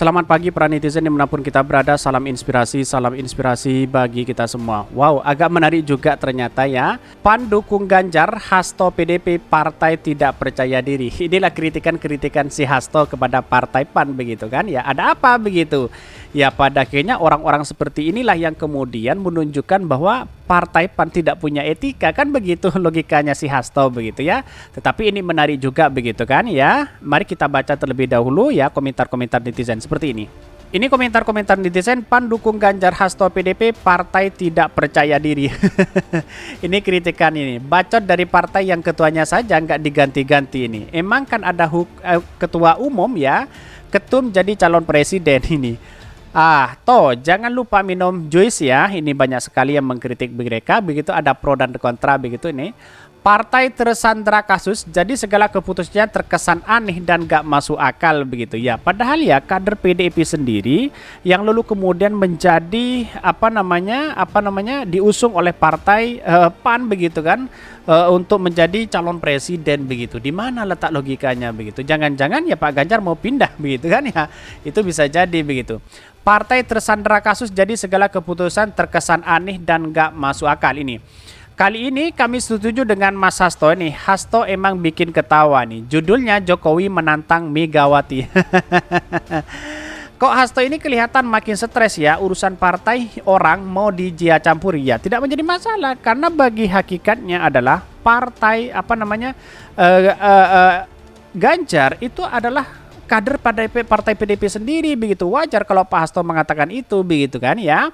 Selamat pagi para netizen dimanapun kita berada, salam inspirasi bagi kita semua. Wow, agak menarik juga ternyata ya. PAN dukung Ganjar, Hasto PDP partai tidak percaya diri. Inilah kritikan-kritikan si Hasto kepada partai PAN begitu kan ya. Ada apa begitu? Ya pada akhirnya orang-orang seperti inilah yang kemudian menunjukkan bahwa partai PAN tidak punya etika, kan begitu logikanya si Hasto begitu ya. Tetapi ini menarik juga begitu kan ya. Mari kita baca terlebih dahulu ya komentar-komentar netizen seperti ini. Ini komentar-komentar netizen, PAN dukung Ganjar, Hasto PDP partai tidak percaya diri. Ini kritikan ini. Bacot dari partai yang ketuanya saja nggak diganti-ganti ini. Emang kan ada ketua umum ya, ketum jadi calon presiden ini. Toh jangan lupa minum jus ya. Ini banyak sekali yang mengkritik mereka. Begitu ada pro dan kontra begitu ini. Partai tersandra kasus, jadi segala keputusannya terkesan aneh dan gak masuk akal begitu ya. Padahal ya kader PDIP sendiri yang lalu kemudian menjadi diusung oleh partai PAN begitu kan, untuk menjadi calon presiden begitu. Di mana letak logikanya begitu? Jangan-jangan ya Pak Ganjar mau pindah begitu kan ya? Itu bisa jadi begitu. Partai tersandra kasus, jadi segala keputusan terkesan aneh dan gak masuk akal ini. Kali ini kami setuju dengan Mas Hasto nih. Hasto emang bikin ketawa nih. Judulnya Jokowi menantang Megawati. Kok Hasto ini kelihatan makin stres ya, urusan partai orang mau dijia campuri ya. Tidak menjadi masalah karena bagi hakikatnya adalah partai Ganjar itu adalah kader partai PDIP sendiri begitu. Wajar kalau Pak Hasto mengatakan itu begitu kan ya.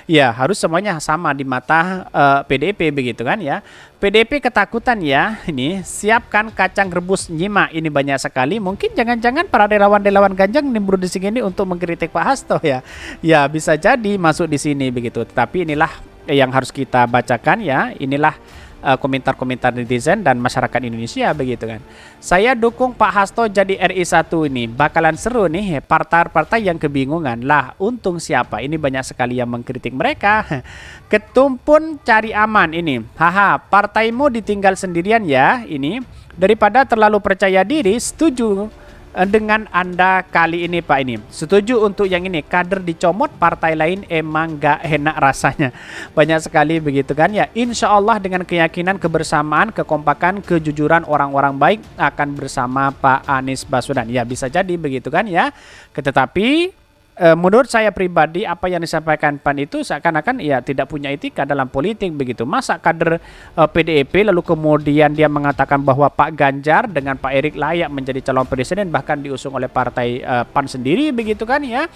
Ya harus semuanya sama di mata PDIP begitu kan ya. PDIP ketakutan ya, ini siapkan kacang rebus nyimak, ini banyak sekali. Mungkin jangan-jangan para relawan Ganjar nimbrung di sini untuk mengkritik Pak Hasto ya. Ya bisa jadi masuk di sini begitu. Tapi inilah yang harus kita bacakan ya. Inilah komentar-komentar netizen dan masyarakat Indonesia begitu kan. Saya dukung Pak Hasto jadi RI 1 ini. Bakalan seru nih partai-partai yang kebingungan. Lah untung siapa? Ini banyak sekali yang mengkritik mereka. Ketum pun cari aman ini. Haha, partaimu ditinggal sendirian ya ini. Daripada terlalu percaya diri, setuju dengan Anda kali ini Pak ini. Setuju untuk yang ini, kader dicomot, partai lain emang gak enak rasanya. Banyak sekali begitu kan ya. Insya Allah dengan keyakinan, kebersamaan, kekompakan, kejujuran orang-orang baik akan bersama Pak Anies Baswedan. Ya bisa jadi begitu kan ya. Tetapi menurut saya pribadi apa yang disampaikan PAN itu seakan-akan ya tidak punya etika dalam politik begitu. Masa kader PDIP lalu kemudian dia mengatakan bahwa Pak Ganjar dengan Pak Erik layak menjadi calon presiden bahkan diusung oleh partai PAN sendiri begitu kan ya.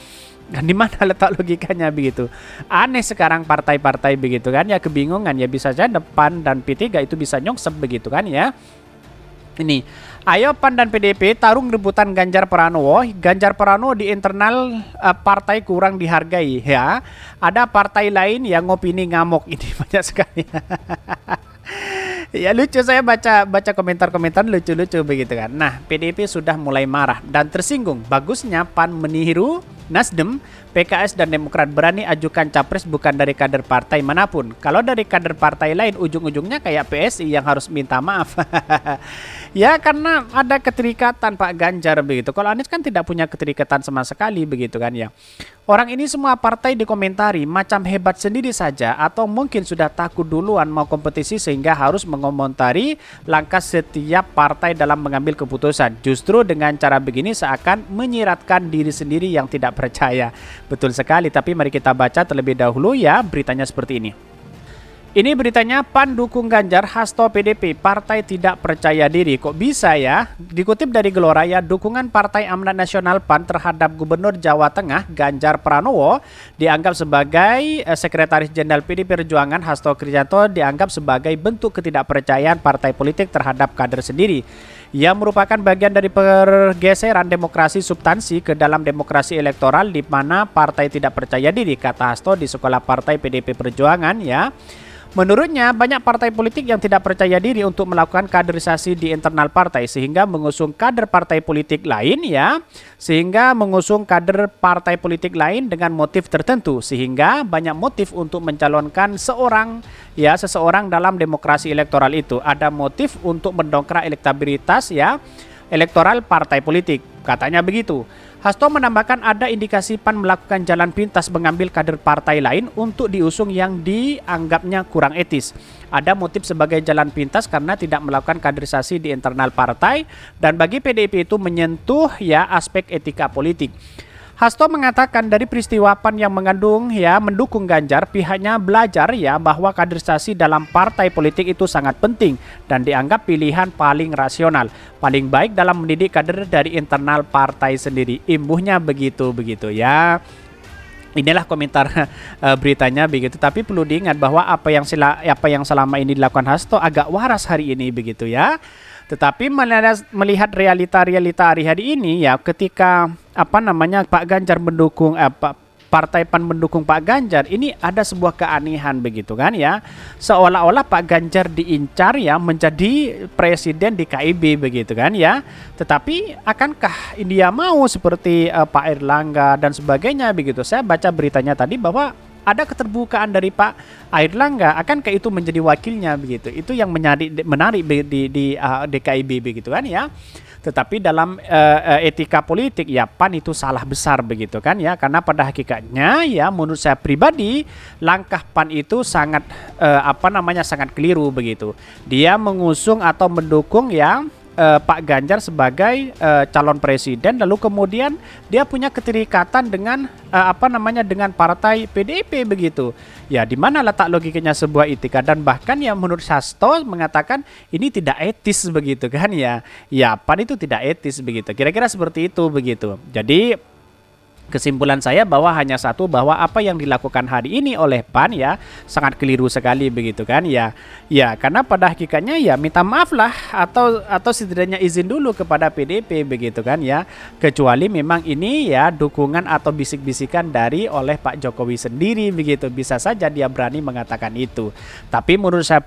Dan di mana letak logikanya begitu? Aneh sekarang partai-partai begitu kan ya, kebingungan ya. Bisa saja PAN dan P3 itu bisa nyongsep begitu kan ya. Ini, ayo PAN dan PDIP tarung rebutan Ganjar Pranowo. Ganjar Pranowo di internal partai kurang dihargai ya. Ada partai lain yang ngopini ngamuk, ini banyak sekali. Ya lucu, saya baca komentar-komentar lucu-lucu begitu kan. Nah, PDIP sudah mulai marah dan tersinggung. Bagusnya PAN meniru Nasdem, PKS dan Demokrat berani ajukan capres bukan dari kader partai manapun. Kalau dari kader partai lain ujung-ujungnya kayak PSI yang harus minta maaf. Ya karena ada keterikatan Pak Ganjar begitu. Kalau Anies kan tidak punya keterikatan sama sekali begitu kan ya. Orang ini semua partai dikomentari macam hebat sendiri saja atau mungkin sudah takut duluan mau kompetisi sehingga harus mengomentari langkah setiap partai dalam mengambil keputusan. Justru dengan cara begini seakan menyiratkan diri sendiri yang tidak percaya. Betul sekali, tapi mari kita baca terlebih dahulu ya beritanya seperti ini. Ini beritanya, PAN dukung Ganjar, Hasto PDP, partai tidak percaya diri. Kok bisa ya? Dikutip dari Gelora ya, dukungan Partai Amanat Nasional PAN terhadap Gubernur Jawa Tengah Ganjar Pranowo dianggap sebagai Sekretaris Jenderal PDI Perjuangan Hasto Kristianto dianggap sebagai bentuk ketidakpercayaan partai politik terhadap kader sendiri. Yang merupakan bagian dari pergeseran demokrasi substansi ke dalam demokrasi elektoral di mana partai tidak percaya diri, kata Hasto di Sekolah Partai PDIP Perjuangan ya. Menurutnya, banyak partai politik yang tidak percaya diri untuk melakukan kaderisasi di internal partai sehingga mengusung kader partai politik lain ya, sehingga mengusung kader partai politik lain dengan motif tertentu sehingga banyak motif untuk mencalonkan seseorang dalam demokrasi elektoral itu. Ada motif untuk mendongkrak elektabilitas ya elektoral partai politik, katanya begitu. Hasto menambahkan ada indikasi PAN melakukan jalan pintas mengambil kader partai lain untuk diusung yang dianggapnya kurang etis. Ada motif sebagai jalan pintas karena tidak melakukan kaderisasi di internal partai dan bagi PDIP itu menyentuh ya aspek etika politik. Hasto mengatakan dari peristiwa PAN yang mendukung Ganjar, pihaknya belajar ya bahwa kaderisasi dalam partai politik itu sangat penting dan dianggap pilihan paling rasional, paling baik dalam mendidik kader dari internal partai sendiri. Imbuhnya begitu ya. Inilah komentar beritanya begitu. Tapi perlu diingat bahwa apa yang selama ini dilakukan Hasto agak waras hari ini begitu ya. Tetapi melihat realita hari ini ya, ketika Pak Ganjar mendukung Partai PAN mendukung Pak Ganjar, ini ada sebuah keanehan begitu kan ya. Seolah-olah Pak Ganjar diincar ya menjadi presiden di KIB begitu kan ya. Tetapi akankah India mau seperti Pak Airlangga dan sebagainya begitu. Saya baca beritanya tadi bahwa ada keterbukaan dari Pak Airlangga, akankah itu menjadi wakilnya begitu. Itu yang menarik di KIB begitu kan ya. Tetapi dalam etika politik ya PAN itu salah besar begitu kan ya, karena pada hakikatnya ya menurut saya pribadi langkah PAN itu sangat sangat keliru begitu. Dia mengusung atau mendukung ya Pak Ganjar sebagai calon presiden, lalu kemudian dia punya keterikatan dengan dengan partai PDIP begitu. Ya, di mana letak logikanya sebuah etika, dan bahkan ya menurut Hasto mengatakan ini tidak etis begitu kan ya. Ya, PAN itu tidak etis begitu. Kira-kira seperti itu begitu. Jadi kesimpulan saya bahwa hanya satu, bahwa apa yang dilakukan hari ini oleh PAN ya sangat keliru sekali begitu kan ya. Ya, karena pada hakikatnya ya minta maaf lah atau setidaknya izin dulu kepada PDIP begitu kan ya. Kecuali memang ini ya dukungan atau bisik-bisikan dari oleh Pak Jokowi sendiri begitu. Bisa saja dia berani mengatakan itu. Tapi menurut saya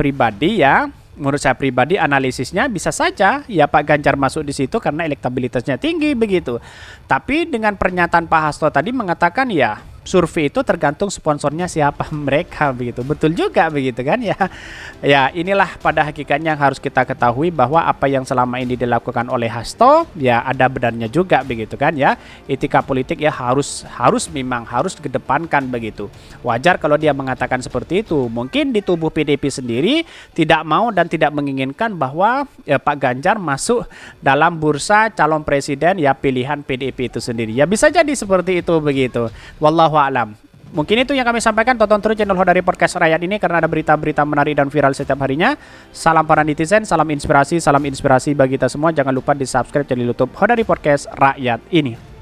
pribadi analisisnya bisa saja ya Pak Ganjar masuk di situ karena elektabilitasnya tinggi begitu. Tapi dengan pernyataan Pak Hasto tadi mengatakan ya survei itu tergantung sponsornya siapa mereka begitu. Betul juga begitu kan ya. Ya, inilah pada hakikatnya yang harus kita ketahui bahwa apa yang selama ini dilakukan oleh Hasto ya ada benarnya juga begitu kan ya. Etika politik ya harus dikedepankan begitu. Wajar kalau dia mengatakan seperti itu. Mungkin di tubuh PDIP sendiri tidak mau dan tidak menginginkan bahwa Pak Ganjar masuk dalam bursa calon presiden ya pilihan PDIP itu sendiri. Ya bisa jadi seperti itu begitu. Wallahu a'lam. Mungkin itu yang kami sampaikan. Tonton terus channel Hodari Podcast Rakyat ini karena ada berita-berita menarik dan viral setiap harinya. Salam para netizen, salam inspirasi bagi kita semua. Jangan lupa di subscribe channel YouTube Hodari Podcast Rakyat ini.